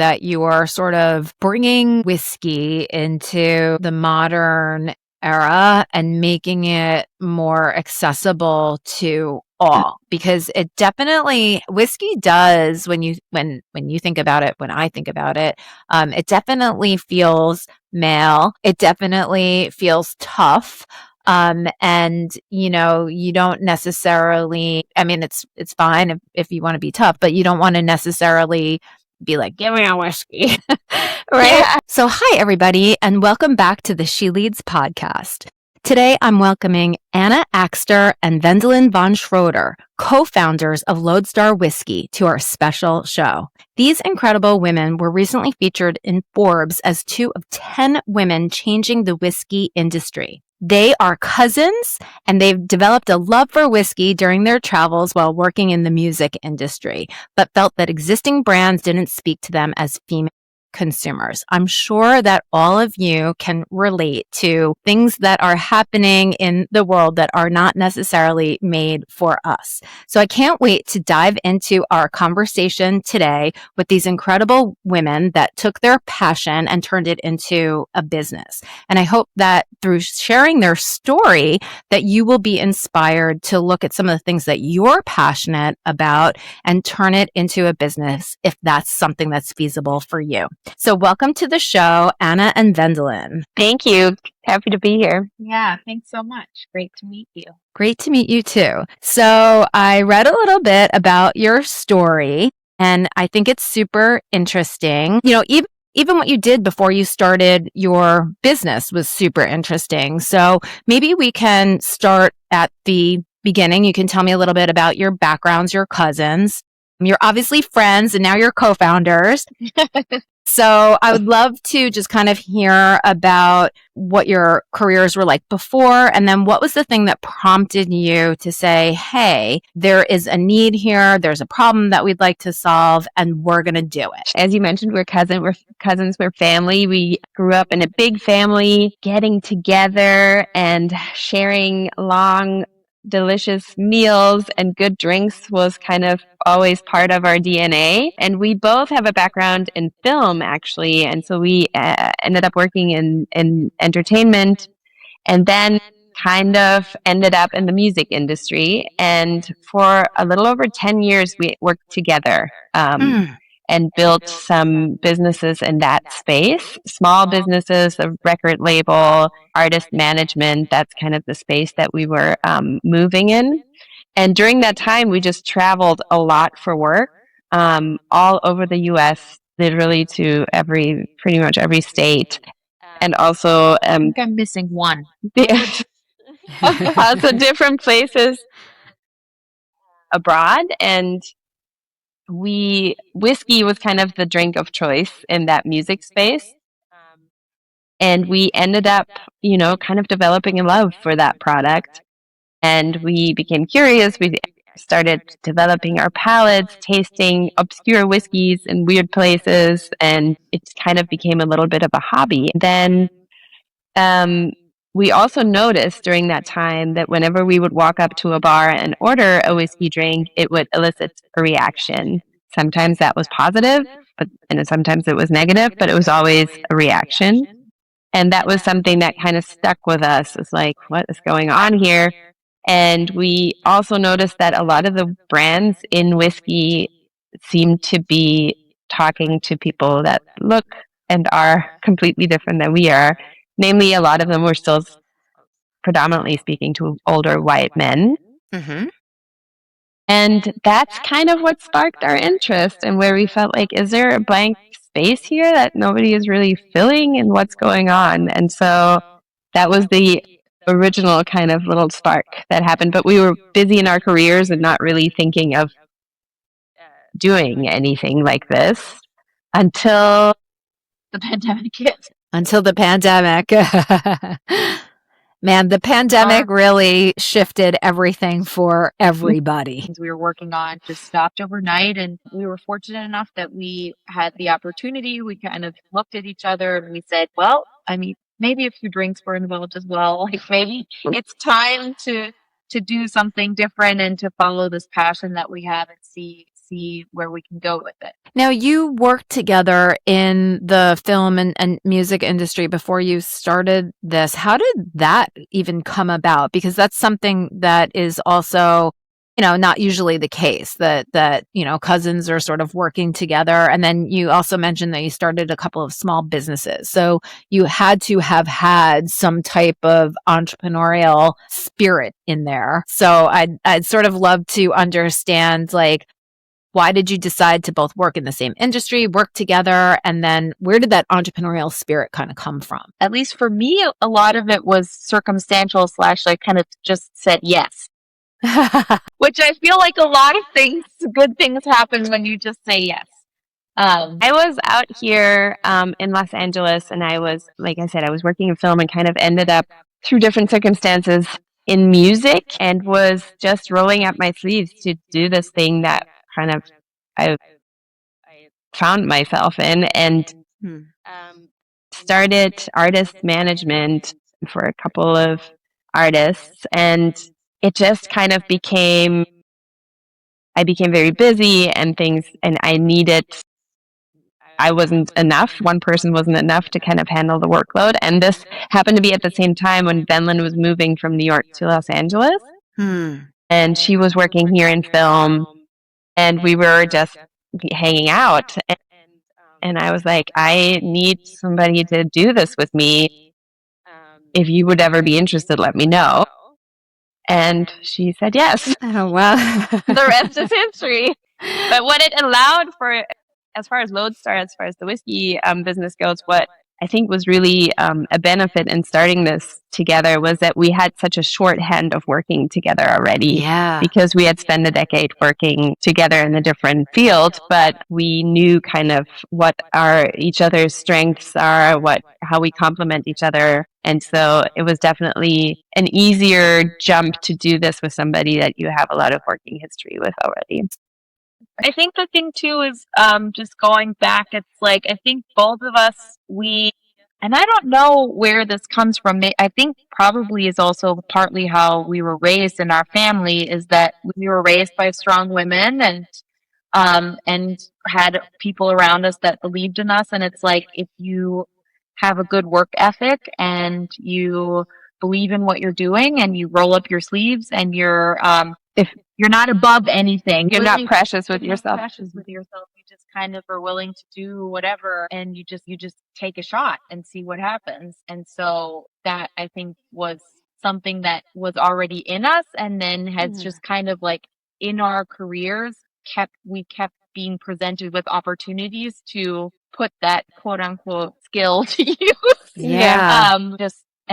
that you are sort of bringing whiskey into the modern era and making it more accessible to all, because it definitely, whiskey does, when you think about it, when I think about it, it definitely feels male. It definitely feels tough. And you don't necessarily, I mean, it's fine if you want to be tough, but you don't want to necessarily be like, give me a whiskey. Right? Yeah. So hi, everybody, and welcome back to the She Leads podcast. Today, I'm welcoming Anna Axster and Wendelin von Schroder, co-founders of Lodestar Whiskey, to our special show. These incredible women were recently featured in Forbes as 2 of 10 women changing the whiskey industry. They are cousins, and they've developed a love for whiskey during their travels while working in the music industry, but felt that existing brands didn't speak to them as female consumers. I'm sure that all of you can relate to things that are happening in the world that are not necessarily made for us. So I can't wait to dive into our conversation today with these incredible women that took their passion and turned it into a business. And I hope that through sharing their story, that you will be inspired to look at some of the things that you're passionate about and turn it into a business if that's something that's feasible for you. So welcome to the show, Anna and Wendelin. Thank you. Happy to be here. Yeah, thanks so much. Great to meet you. Great to meet you too. So I read a little bit about your story, and I think it's super interesting. Even what you did before you started your business was super interesting. So maybe we can start at the beginning. You can tell me a little bit about your backgrounds, your cousins. You're obviously friends, and now you're co-founders. So I would love to just kind of hear about what your careers were like before, and then what was the thing that prompted you to say, hey, there is a need here, there's a problem that we'd like to solve, and we're going to do it. As you mentioned, we're cousins, we're family. We grew up in a big family, getting together and sharing long, delicious meals and good drinks was kind of always part of our DNA. And we both have a background in film, actually. And so we ended up working in entertainment, and then kind of ended up in the music industry. And for a little over 10 years, we worked together. And built some businesses in that space, small businesses, a record label, artist management. That's kind of the space that we were moving in. And during that time, we just traveled a lot for work, all over the U.S., literally to pretty much every state. And also, I think I'm missing one. Also different places abroad. And whiskey was kind of the drink of choice in that music space. And we ended up, kind of developing a love for that product. And we became curious. We started developing our palates, tasting obscure whiskeys in weird places. And it kind of became a little bit of a hobby. Then we also noticed during that time that whenever we would walk up to a bar and order a whiskey drink, it would elicit a reaction. Sometimes that was positive, and sometimes it was negative, but it was always a reaction. And that was something that kind of stuck with us. It's like, what is going on here? And we also noticed that a lot of the brands in whiskey seem to be talking to people that look and are completely different than we are. Namely, a lot of them were still predominantly speaking to older white men. Mm-hmm. And that's kind of what sparked our interest, and where we felt like, is there a blank space here that nobody is really filling, and what's going on? And so that was the original kind of little spark that happened. But we were busy in our careers and not really thinking of doing anything like this until the pandemic hit. Until the pandemic. Man, the pandemic really shifted everything for everybody. We were working on just stopped overnight, and we were fortunate enough that we had the opportunity. We kind of looked at each other and we said, well, I mean, maybe a few drinks were involved as well. Like, maybe it's time to do something different and to follow this passion that we have and see see where we can go with it. Now, you worked together in the film and music industry before you started this. How did that even come about? Because that's something that is also, not usually the case, that cousins are sort of working together. And then you also mentioned that you started a couple of small businesses. So you had to have had some type of entrepreneurial spirit in there. So I'd sort of love to understand, like, why did you decide to both work in the same industry, work together, and then where did that entrepreneurial spirit kind of come from? At least for me, a lot of it was circumstantial / I kind of just said yes. Which I feel like a lot of good things happen when you just say yes. I was out here in Los Angeles, and I was, like I said, I was working in film and kind of ended up through different circumstances in music, and was just rolling up my sleeves to do this thing that kind of I found myself in, and started artist management for a couple of artists, and it just kind of I became very busy and things, and I wasn't enough. One person wasn't enough to kind of handle the workload. And this happened to be at the same time when Wendelin was moving from New York to Los Angeles. And she was working here in film, and we were just hanging out. And I was like, I need somebody to do this with me. If you would ever be interested, let me know. And she said yes. Oh, wow. The rest is history. But what it allowed for, as far as Lodestar, as far as the whiskey business goes, what I think was really a benefit in starting this together was that we had such a shorthand of working together already. Yeah. Because we had spent a decade working together in a different field, but we knew kind of what each other's strengths are, how we complement each other. And so it was definitely an easier jump to do this with somebody that you have a lot of working history with already. I think the thing too is just going back, it's like I think both of us, and I don't know where this comes from. I think probably is also partly how we were raised in our family, is that we were raised by strong women and had people around us that believed in us. And it's like, if you have a good work ethic and you believe in what you're doing and you roll up your sleeves and if you're not above anything, you're not precious with yourself. You just kind of are willing to do whatever, and you just take a shot and see what happens. And so that, I think, was something that was already in us, and then has just kind of like in our careers we kept being presented with opportunities to put that quote unquote skill to use. Yeah.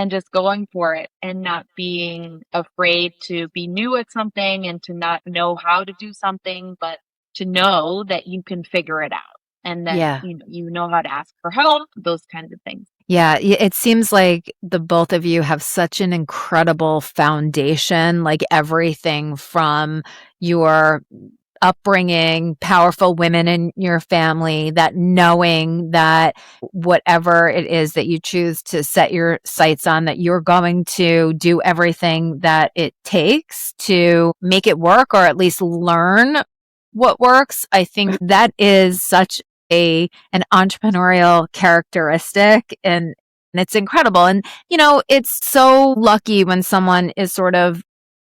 Just going for it and not being afraid to be new at something and to not know how to do something, but to know that you can figure it out, and that you know how to ask for help, those kinds of things. Yeah, it seems like the both of you have such an incredible foundation, like everything from your upbringing, powerful women in your family, that knowing that whatever it is that you choose to set your sights on, that you're going to do everything that it takes to make it work, or at least learn what works. I think that is such an entrepreneurial characteristic, and it's incredible. And, it's so lucky when someone is sort of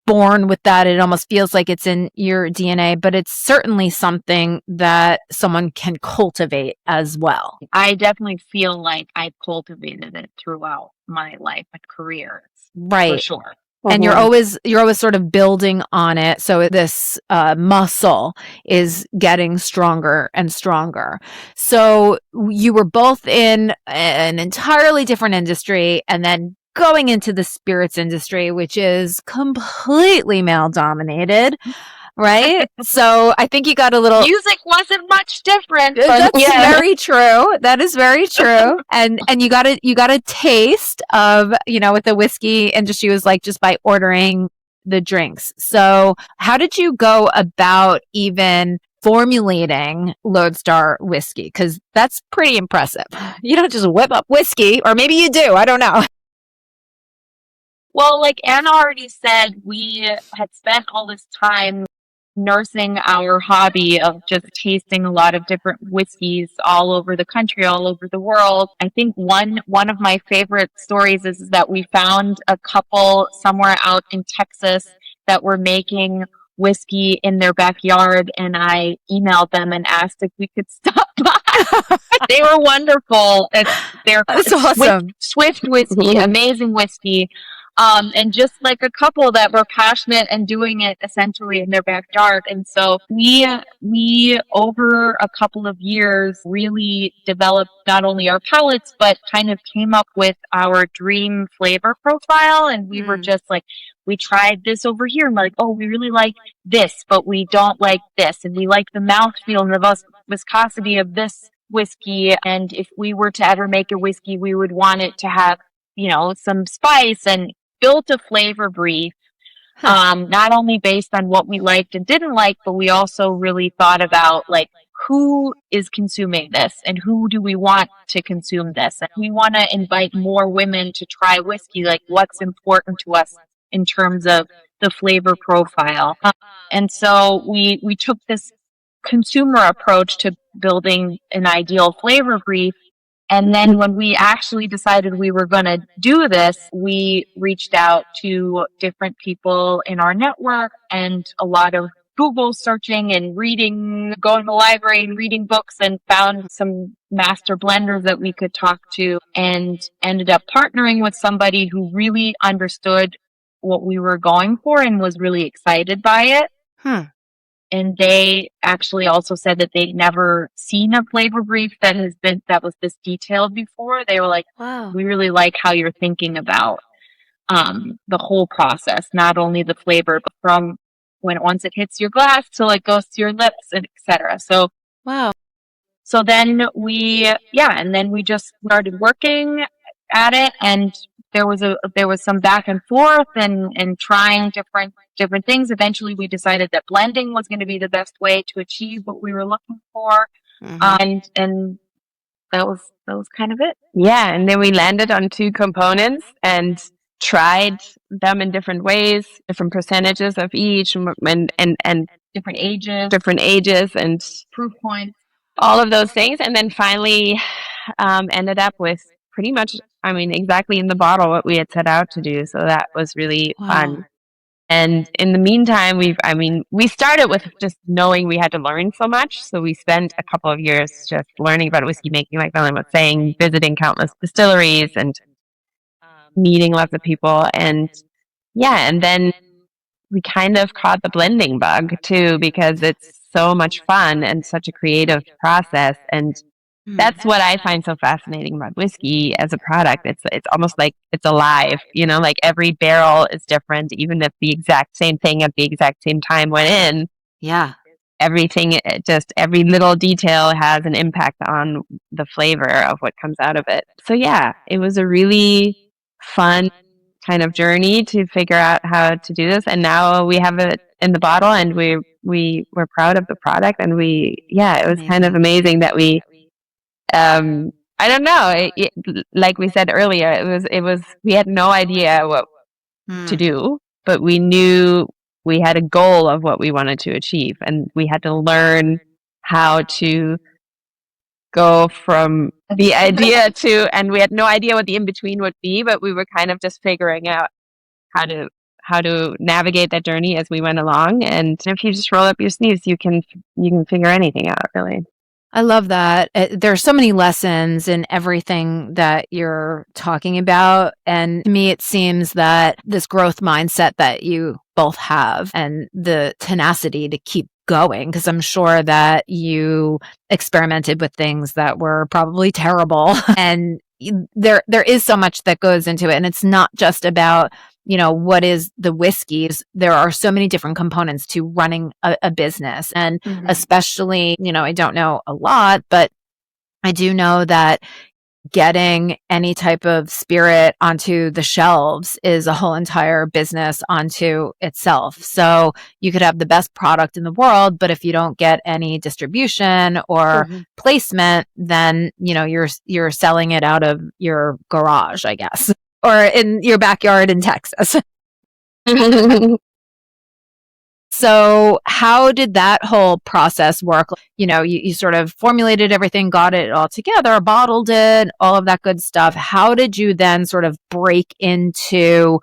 born with that. It almost feels like it's in your DNA, but it's certainly something that someone can cultivate as well. I definitely feel like I've cultivated it throughout my life and career. Right. For sure. And you're always sort of building on it. So this muscle is getting stronger and stronger. So you were both in an entirely different industry, and then going into the spirits industry, which is completely male dominated, right? So I think you got a little... Music wasn't much different. That's very true. That is very true. And you got a taste of, what the whiskey industry was like just by ordering the drinks. So how did you go about even formulating Lodestar Whiskey? Because that's pretty impressive. You don't just whip up whiskey, or maybe you do. I don't know. Well, like Anna already said, we had spent all this time nursing our hobby of just tasting a lot of different whiskeys all over the country, all over the world. I think one of my favorite stories is that we found a couple somewhere out in Texas that were making whiskey in their backyard, and I emailed them and asked if we could stop by. They were wonderful. They're That's awesome. Swift whiskey, amazing whiskey. And just like a couple that were passionate and doing it essentially in their backyard. And so we over a couple of years really developed not only our palates, but kind of came up with our dream flavor profile. And we were just like, we tried this over here and like, oh, we really like this, but we don't like this. And we like the mouthfeel and the viscosity of this whiskey. And if we were to ever make a whiskey, we would want it to have, some spice, and built a flavor brief, not only based on what we liked and didn't like, but we also really thought about like, who is consuming this and who do we want to consume this? And we want to invite more women to try whiskey, like what's important to us in terms of the flavor profile. And so we took this consumer approach to building an ideal flavor brief. And then when we actually decided we were going to do this, we reached out to different people in our network and a lot of Google searching and reading, going to the library and reading books, and found some master blenders that we could talk to, and ended up partnering with somebody who really understood what we were going for and was really excited by it. And they actually also said that they'd never seen a flavor brief that was this detailed before. They were like, wow, we really like how you're thinking about the whole process, not only the flavor, but from once it hits your glass till it goes to your lips, and etc. So wow. So then we just started working at it, and there was some back and forth and trying different things. Eventually we decided that blending was going to be the best way to achieve what we were looking for. And that was kind of it. Yeah. And then we landed on 2 components and tried them in different ways, different percentages of each, and different ages and proof points, all of those things. And then finally, ended up with pretty much, exactly in the bottle what we had set out to do. So that was really fun. And in the meantime, we started with just knowing we had to learn so much. So we spent a couple of years just learning about whiskey making, like Wendelin was saying, visiting countless distilleries and meeting lots of people. And then we kind of caught the blending bug too, because it's so much fun and such a creative process. And that's what I find so fascinating about whiskey as a product. It's almost like it's alive, like every barrel is different, even if the exact same thing at the exact same time went in. Yeah. Everything, just every little detail has an impact on the flavor of what comes out of it. So yeah, it was a really fun kind of journey to figure out how to do this. And now we have it in the bottle, and we're proud of the product. And it was kind of amazing that we, I don't know. Like we said earlier, it was. We had no idea what to do, but we knew we had a goal of what we wanted to achieve, and we had to learn how to go from the idea to. And we had no idea what the in between would be, but we were kind of just figuring out how to navigate that journey as we went along. And if you just roll up your sleeves, you can figure anything out, really. I love that. There's so many lessons in everything that you're talking about. And to me, it seems that this growth mindset that you both have and the tenacity to keep going, because I'm sure that you experimented with things that were probably terrible. And there is so much that goes into it. And it's not just about, what is the whiskeys. There are so many different components to running a business. And especially, I don't know a lot, but I do know that getting any type of spirit onto the shelves is a whole entire business onto itself. So you could have the best product in the world, but if you don't get any distribution or placement, then, you're selling it out of your garage, I guess, or in your backyard in Texas. So how did that whole process work? You sort of formulated everything, got it all together, bottled it, all of that good stuff. How did you then sort of break into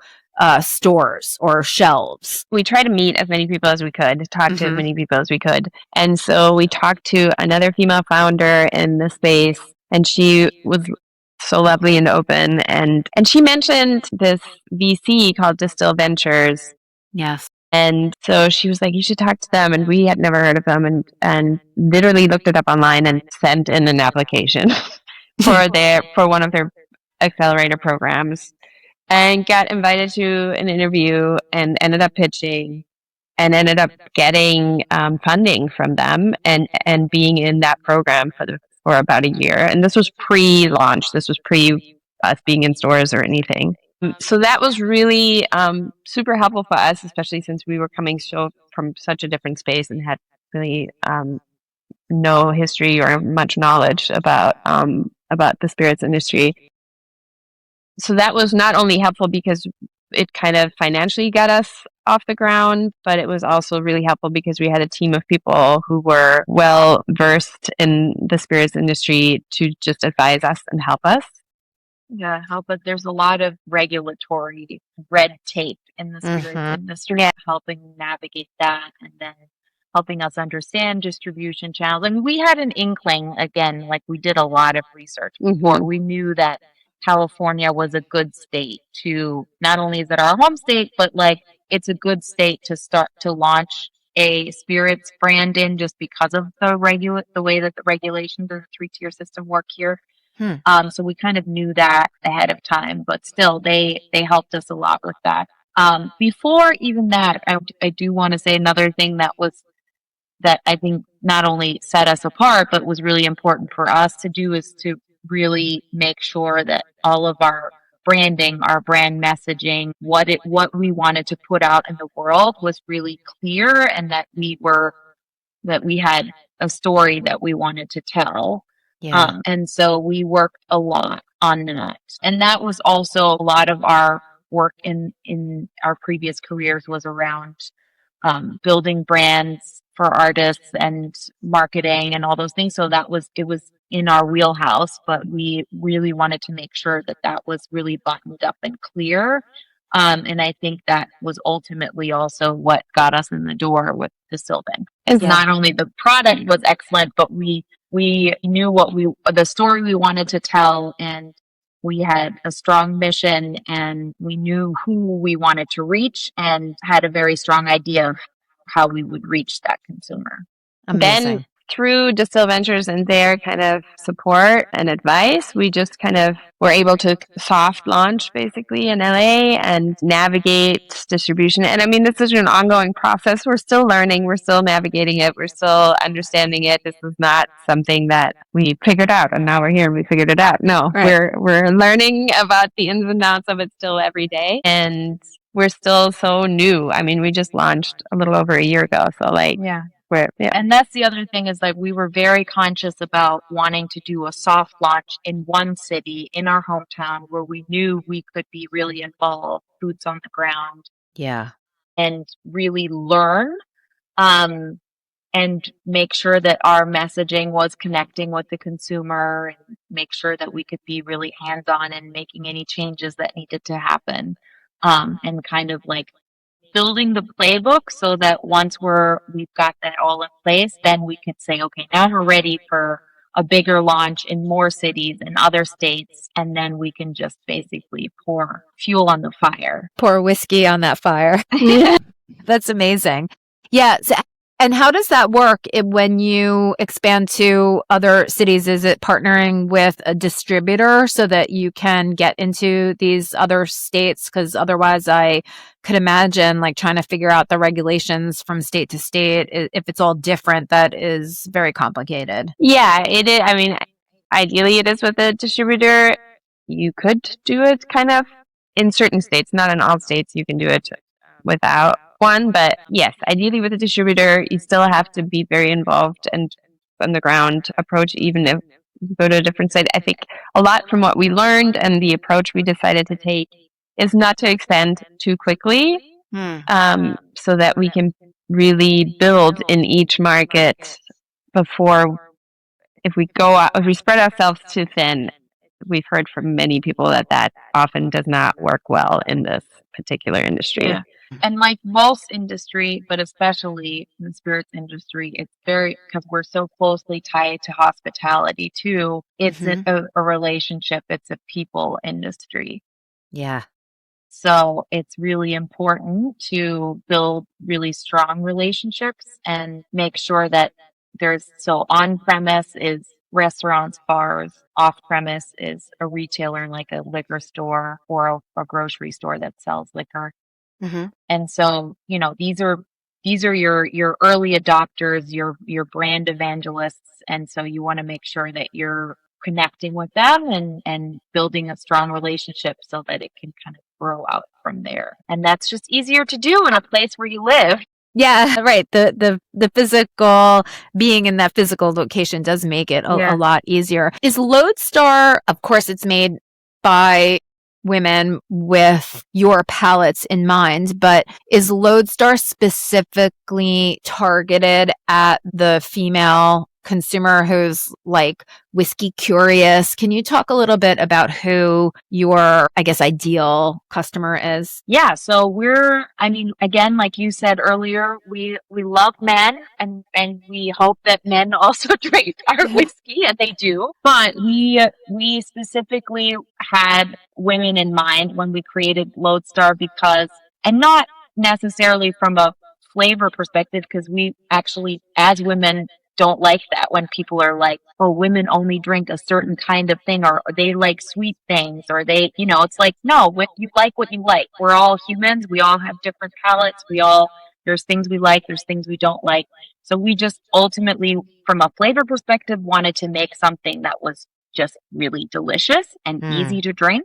stores or shelves? We tried to meet as many people as we could, talk to as many people as we could. And so we talked to another female founder in the space, and she was so lovely and open. And she mentioned this VC called Distill Ventures. Yes. And so she was like, you should talk to them. And we had never heard of them, and literally looked it up online and sent in an application for one of their accelerator programs, and got invited to an interview and ended up pitching and ended up getting funding from them and being in that program for about a year. And this was pre-launch. This was pre us being in stores or anything. So that was really super helpful for us, especially since we were coming from such a different space and had really no history or much knowledge about the spirits industry. So that was not only helpful because it kind of financially got us off the ground, but it was also really helpful because we had a team of people who were well versed in the spirits industry to just advise us and help us. Yeah, but there's a lot of regulatory red tape in the spirits industry, helping navigate that and then helping us understand distribution channels. And we had an inkling, again, like we did a lot of research before. We knew that California was a good state to, not only is it our home state, but like it's a good state to start to launch a spirits brand in, just because of the way that the regulations of the 3-tier system work here. So we kind of knew that ahead of time, but still they helped us a lot with that. Before even that, I do want to say another thing that I think not only set us apart, but was really important for us to do, is to really make sure that all of our branding, our brand messaging, what we wanted to put out in the world was really clear, and that we had a story that we wanted to tell. Yeah. And so we worked a lot on that. And that was also a lot of our work in our previous careers was around building brands for artists and marketing and all those things. So it was in our wheelhouse, but we really wanted to make sure that was really buttoned up and clear. And I think that was ultimately also what got us in the door with the Sylvan. Not only the product was excellent, but we knew the story we wanted to tell, and we had a strong mission, and we knew who we wanted to reach, and had a very strong idea of how we would reach that consumer. Amazing. Then through Distill Ventures and their kind of support and advice, we just kind of were able to soft launch basically in LA and navigate distribution. And I mean, this is an ongoing process. We're still learning. We're still navigating it. We're still understanding it. This is not something that we figured out and now we're here and we figured it out. No, right. We're learning about the ins and outs of it still every day. And we're still so new. I mean, we just launched a little over a year ago. So and that's the other thing, is like we were very conscious about wanting to do a soft launch in one city in our hometown where we knew we could be really involved, boots on the ground. Yeah. And really learn and make sure that our messaging was connecting with the consumer, and make sure that we could be really hands-on in making any changes that needed to happen. And kind of like building the playbook so that once we've got that all in place, then we can say, okay, now we're ready for a bigger launch in more cities and other states, and then we can just basically pour fuel on the fire. Pour whiskey on that fire. That's amazing. Yeah. So, and how does that work when you expand to other cities? Is it partnering with a distributor so that you can get into these other states? Because otherwise I could imagine like trying to figure out the regulations from state to state. If it's all different, that is very complicated. Yeah, it is. I mean, ideally it is with a distributor. You could do it kind of in certain states, not in all states. You can do it without one, but yes, ideally with a distributor, you still have to be very involved and on the ground approach, even if you go to a different site. I think a lot from what we learned and the approach we decided to take is not to expand too quickly, so that we can really build in each market before, if we spread ourselves too thin, we've heard from many people that often does not work well in this particular industry. Yeah. And like most industry, but especially in the spirits industry, it's very, because we're so closely tied to hospitality too. It's a relationship. It's a people industry. Yeah. So it's really important to build really strong relationships and make sure that so on premise is restaurants, bars, off premise is a retailer like a liquor store or a grocery store that sells liquor. And so, these are your early adopters, your brand evangelists. And so you want to make sure that you're connecting with them and building a strong relationship so that it can kind of grow out from there. And that's just easier to do in a place where you live. Yeah, right. The physical, being in that physical location does make it a lot easier. Is Lodestar, of course, it's made by women with your palates in mind, but is Lodestar specifically targeted at the female consumer who's like whiskey curious? Can you talk a little bit about who your, I guess, ideal customer is? Yeah. So again, like you said earlier, we love men and we hope that men also drink our whiskey, and they do. But we specifically had women in mind when we created Lodestar and not necessarily from a flavor perspective, because we actually, as women, don't like that when people are like, oh, women only drink a certain kind of thing, or they like sweet things, or it's like, no, you like what you like. We're all humans. We all have different palates. There's things we like, there's things we don't like. So we just ultimately, from a flavor perspective, wanted to make something that was just really delicious and easy to drink.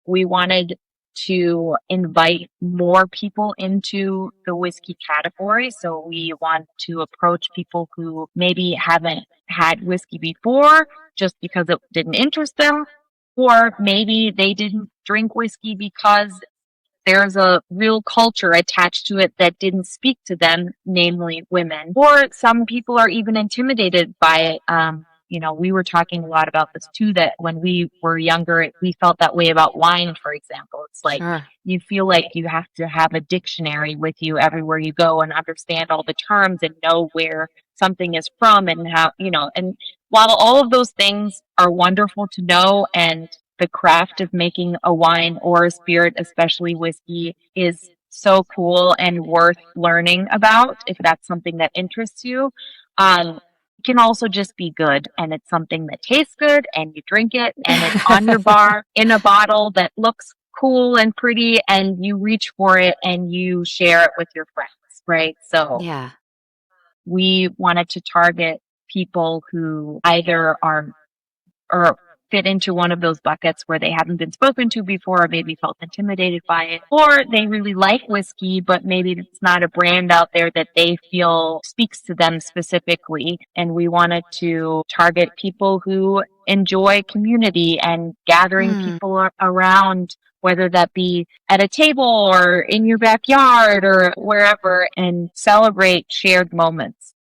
We wanted to invite more people into the whiskey category. So we want to approach people who maybe haven't had whiskey before just because it didn't interest them, or maybe they didn't drink whiskey because there's a real culture attached to it that didn't speak to them, namely women. Or some people are even intimidated by it. We were talking a lot about this too, that when we were younger, we felt that way about wine, for example. It's like you feel like you have to have a dictionary with you everywhere you go and understand all the terms and know where something is from and how, and while all of those things are wonderful to know, and the craft of making a wine or a spirit, especially whiskey, is so cool and worth learning about if that's something that interests you. It can also just be good, and it's something that tastes good, and you drink it, and it's on your bar in a bottle that looks cool and pretty, and you reach for it and you share it with your friends, right? So we wanted to target people who either are or fit into one of those buckets where they haven't been spoken to before, or maybe felt intimidated by it, or they really like whiskey, but maybe it's not a brand out there that they feel speaks to them specifically. And we wanted to target people who enjoy community and gathering people around, whether that be at a table or in your backyard or wherever, and celebrate shared moments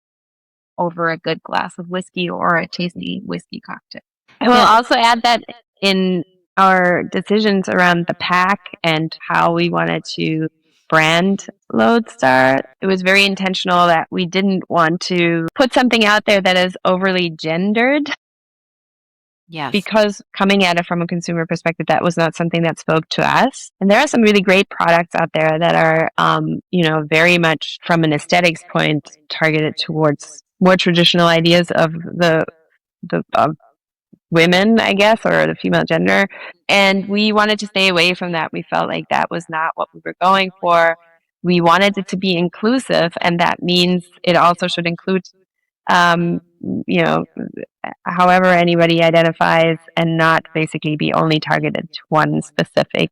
over a good glass of whiskey or a tasty whiskey cocktail. I will also add that in our decisions around the pack and how we wanted to brand Lodestar, it was very intentional that we didn't want to put something out there that is overly gendered. Yes. Because coming at it from a consumer perspective, that was not something that spoke to us. And there are some really great products out there that are, very much from an aesthetics point targeted towards more traditional ideas of the women, I guess, or the female gender. And we wanted to stay away from that. We felt like that was not what we were going for. We wanted it to be inclusive, and that means it also should include, however anybody identifies, and not basically be only targeted to one specific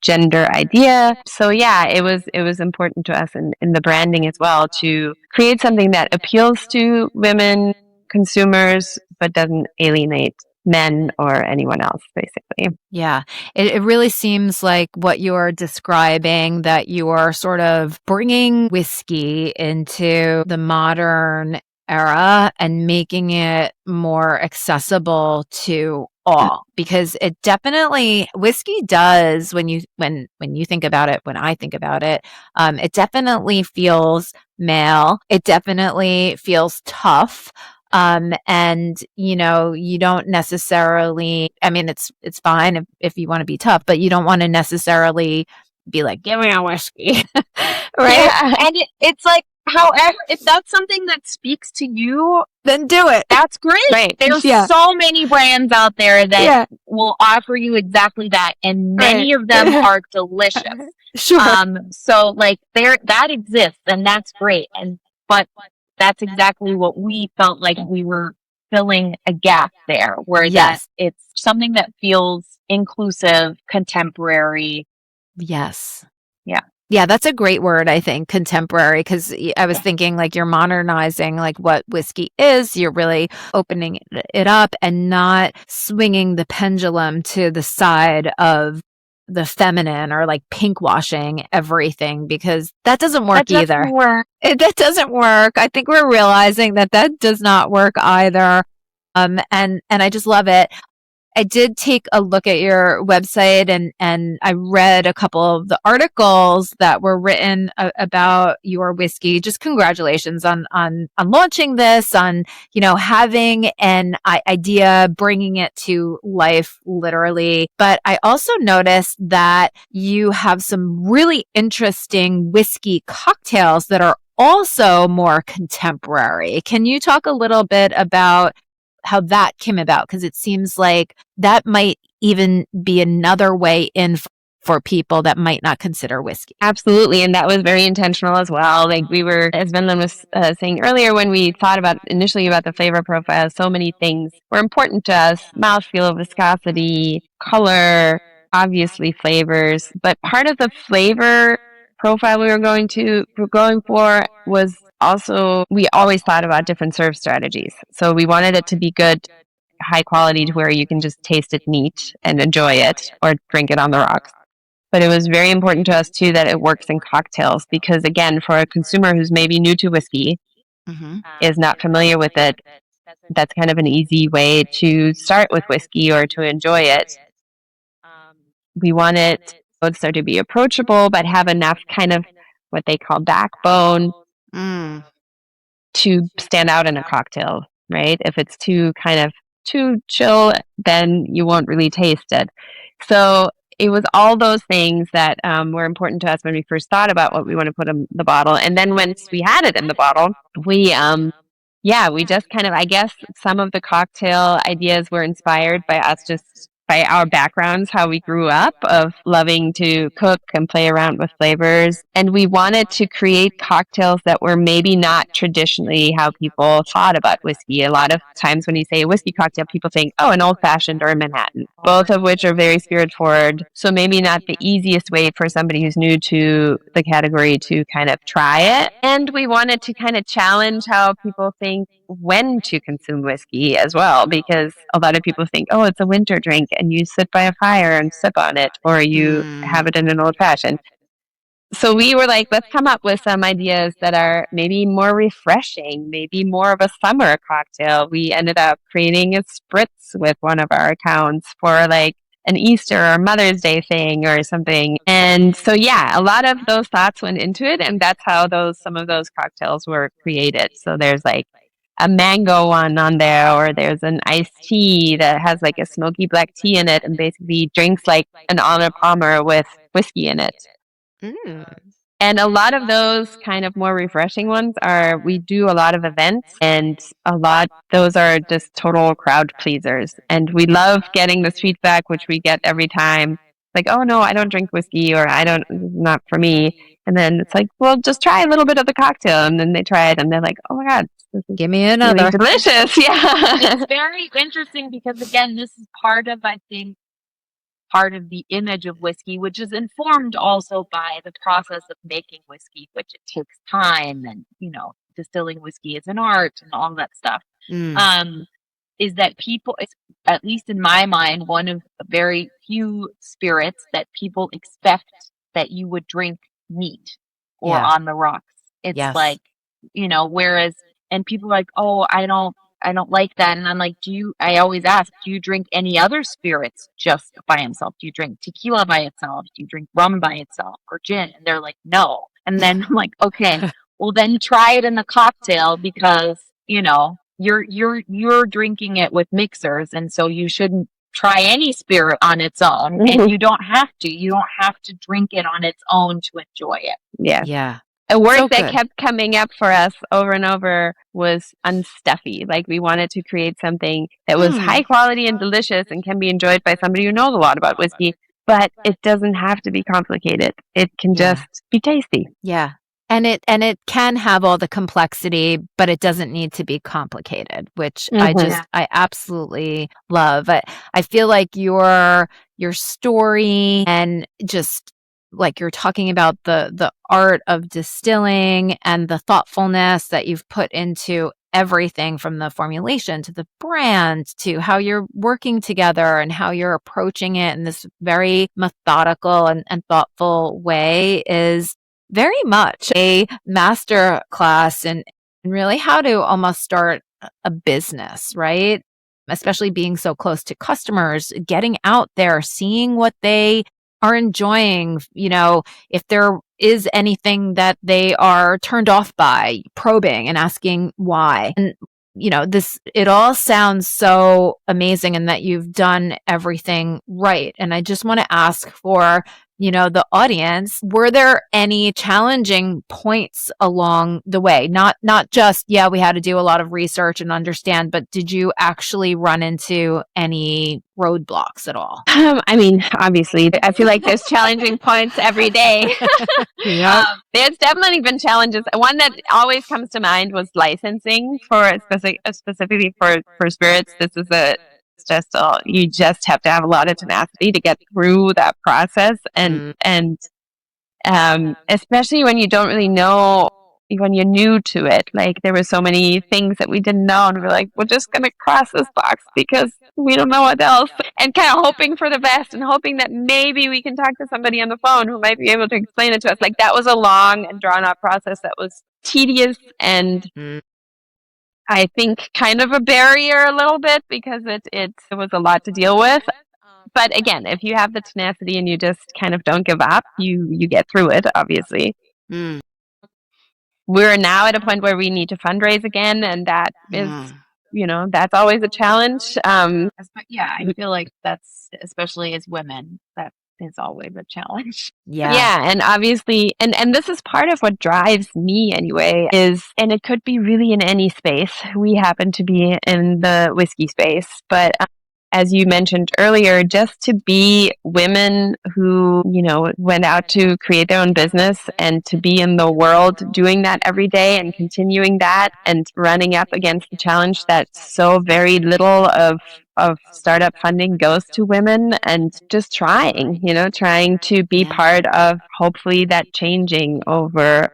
gender idea. So it was important to us in the branding as well to create something that appeals to women consumers but doesn't alienate men or anyone else, basically. Yeah, it really seems like what you're describing, that you are sort of bringing whiskey into the modern era and making it more accessible to all, because it definitely, whiskey does, when you think about it, when I think about it, it definitely feels male. It definitely feels tough. And you don't necessarily, I mean, it's fine if you want to be tough, but you don't want to necessarily be like, give me a whiskey. Right? Yeah, and it's like, however, if that's something that speaks to you, Then do it. that's great. Right. There's Yeah. so many brands out there that Yeah. will offer you exactly that, and many Right. of them are delicious. Sure. So like that exists, and that's great. But that's exactly what we felt like we were filling a gap there, where that Yes. it's something that feels inclusive, contemporary. Yes. Yeah. Yeah, that's a great word, I think, contemporary, because I was thinking like you're modernizing like what whiskey is. You're really opening it up and not swinging the pendulum to the side of the feminine, or like pink washing everything, because that doesn't work That doesn't either. work. That doesn't work. I think we're realizing that does not work either. And I just love it. I did take a look at your website, and I read a couple of the articles that were written about your whiskey. Just congratulations on launching this, on having an idea, bringing it to life, literally. But I also noticed that you have some really interesting whiskey cocktails that are also more contemporary. Can you talk a little bit about how that came about? Because it seems like that might even be another way in for people that might not consider whiskey. Absolutely. And that was very intentional as well. Like we were, as Wendelin was saying earlier, when we thought about initially about the flavor profile, so many things were important to us: mouthfeel, viscosity, color, obviously flavors. But part of the flavor profile we were going for was also, we always thought about different serve strategies. So we wanted it to be good, high quality, to where you can just taste it neat and enjoy it, or drink it on the rocks. But it was very important to us too that it works in cocktails, because again, for a consumer who's maybe new to whiskey, is not familiar with it, that's kind of an easy way to start with whiskey or to enjoy it. We wanted Lodestar to be approachable, but have enough kind of what they call backbone to stand out in a cocktail, right? If it's too chill, then you won't really taste it. So it was all those things that were important to us when we first thought about what we want to put in the bottle. And then once we had it in the bottle, we just kind of, I guess some of the cocktail ideas were inspired by us, just by our backgrounds, how we grew up, of loving to cook and play around with flavors. And we wanted to create cocktails that were maybe not traditionally how people thought about whiskey. A lot of times when you say a whiskey cocktail, people think, oh, an old fashioned or a Manhattan, both of which are very spirit forward. So maybe not the easiest way for somebody who's new to the category to kind of try it. And we wanted to kind of challenge how people think when to consume whiskey as well, because a lot of people think, oh, it's a winter drink and you sit by a fire and sip on it, or you have it in an old fashioned. So we were like, let's come up with some ideas that are maybe more refreshing, maybe more of a summer cocktail. We ended up creating a spritz with one of our accounts for like an Easter or Mother's Day thing or something. And so, yeah, a lot of those thoughts went into it, and that's how some of those cocktails were created. So there's like a mango one on there, or there's an iced tea that has like a smoky black tea in it and basically drinks like an Arnold Palmer with whiskey in it. And a lot of those kind of more refreshing ones we do a lot of events, and those are just total crowd pleasers. And we love getting this feedback, which we get every time. Like, oh no, I don't drink whiskey, or not for me. And then it's like, well, just try a little bit of the cocktail. And then they try it and they're like, oh my God, this is Give me another. really delicious. Yeah. It's very interesting because, again, this is part of the image of whiskey, which is informed also by the process of making whiskey, which it takes time, and distilling whiskey is an art and all that stuff. is that people, it's, at least in my mind, one of the very few spirits that people expect that you would drink neat or Yeah. on the rocks. It's Yes. like, whereas, and people are like, oh, I don't like that. And I'm like, I always ask, do you drink any other spirits just by himself? Do you drink tequila by itself? Do you drink rum by itself or gin? And they're like, no. And then I'm like, okay, well then try it in the cocktail because, you're drinking it with mixers. And so you shouldn't try any spirit on its own. And you don't have to drink it on its own to enjoy it. Yeah. A word So that good. kept coming up for us over and over was unstuffy. Like we wanted to create something that was high quality and delicious and can be enjoyed by somebody who knows a lot about whiskey, but it doesn't have to be complicated. It can just be tasty. Yeah. And it can have all the complexity, but it doesn't need to be complicated, which I absolutely love. I feel like your story and just like you're talking about the art of distilling and the thoughtfulness that you've put into everything from the formulation to the brand to how you're working together and how you're approaching it in this very methodical and thoughtful way is very much a master class in really how to almost start a business, right? Especially being so close to customers, getting out there, seeing what they are enjoying, if there is anything that they are turned off by, probing and asking why. And it all sounds so amazing and that you've done everything right. And I just want to ask for, the audience, were there any challenging points along the way? Not just, we had to do a lot of research and understand, but did you actually run into any roadblocks at all? I mean, obviously, I feel like there's challenging points every day. There's definitely been challenges. One that always comes to mind was licensing specifically for spirits. You just have to have a lot of tenacity to get through that process, and especially when you don't really know, when you're new to it. Like there were so many things that we didn't know, and we're like, we're just gonna cross this box because we don't know what else, and kind of hoping for the best and hoping that maybe we can talk to somebody on the phone who might be able to explain it to us. Like that was a long and drawn out process that was tedious and I think kind of a barrier a little bit because it was a lot to deal with. But again, if you have the tenacity and you just kind of don't give up, you get through it, obviously. We're now at a point where we need to fundraise again, and that is, that's always a challenge. I feel like that's, especially as women, that is always a challenge. Yeah. And obviously, and this is part of what drives me anyway, and it could be really in any space. We happen to be in the whiskey space, but as you mentioned earlier, just to be women who, went out to create their own business and to be in the world doing that every day and continuing that and running up against the challenge that so very little of startup funding goes to women, and just trying to be part of hopefully that changing over,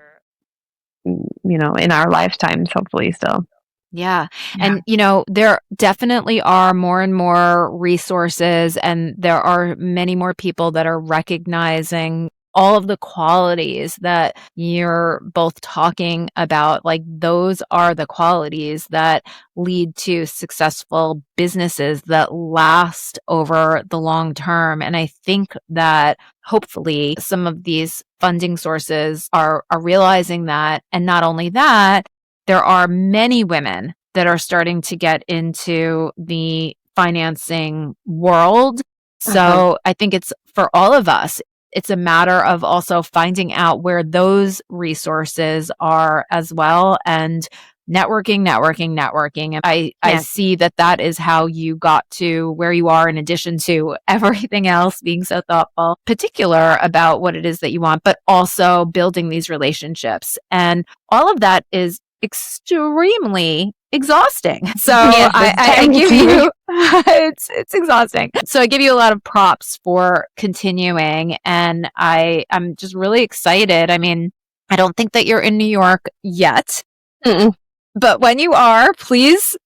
in our lifetimes, hopefully still. Yeah. And, there definitely are more and more resources, and there are many more people that are recognizing all of the qualities that you're both talking about. Like those are the qualities that lead to successful businesses that last over the long term. And I think that hopefully some of these funding sources are realizing that. And not only that, there are many women that are starting to get into the financing world. So I think it's for all of us, it's a matter of also finding out where those resources are as well, and networking. And I see that is how you got to where you are, in addition to everything else, being so thoughtful, particular about what it is that you want, but also building these relationships. And all of that is extremely exhausting. So I give you, it's exhausting. So I give you a lot of props for continuing. And I'm just really excited. I mean, I don't think that you're in New York yet, but when you are, please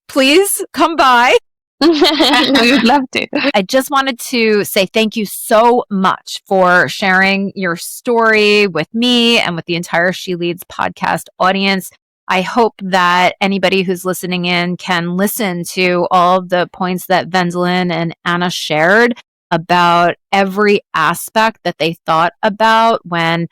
come by. We would love to. I just wanted to say thank you so much for sharing your story with me and with the entire She Leads podcast audience. I hope that anybody who's listening in can listen to all of the points that Wendelin and Anna shared about every aspect that they thought about when,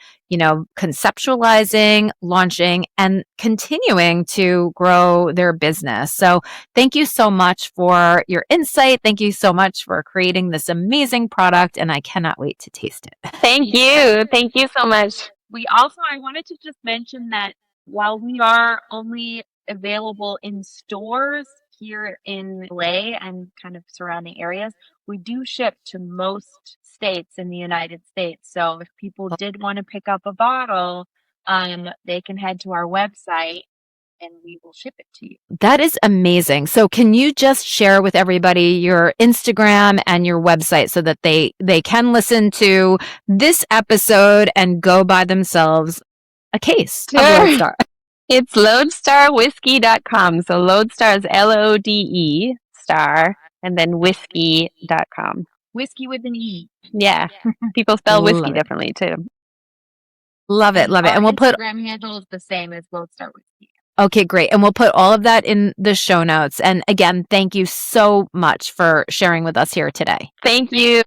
conceptualizing, launching, and continuing to grow their business. So thank you so much for your insight. Thank you so much for creating this amazing product, and I cannot wait to taste it. Thank you. Thank you so much. I wanted to just mention that while we are only available in stores here in LA and kind of surrounding areas, we do ship to most states in the United States. So if people did want to pick up a bottle, they can head to our website and we will ship it to you. That is amazing. So can you just share with everybody your Instagram and your website so that they can listen to this episode and go buy themselves a case of Lodestar? It's lodestarwhiskey.com. So Lodestar is LODE star and then whiskey.com. Whiskey with an E. Yeah. People spell whiskey Love it. differently too. Love it. Love it. Our And we'll put Instagram handle is the same as Lodestar Whiskey. Okay, great. And we'll put all of that in the show notes. And again, thank you so much for sharing with us here today. Thank you.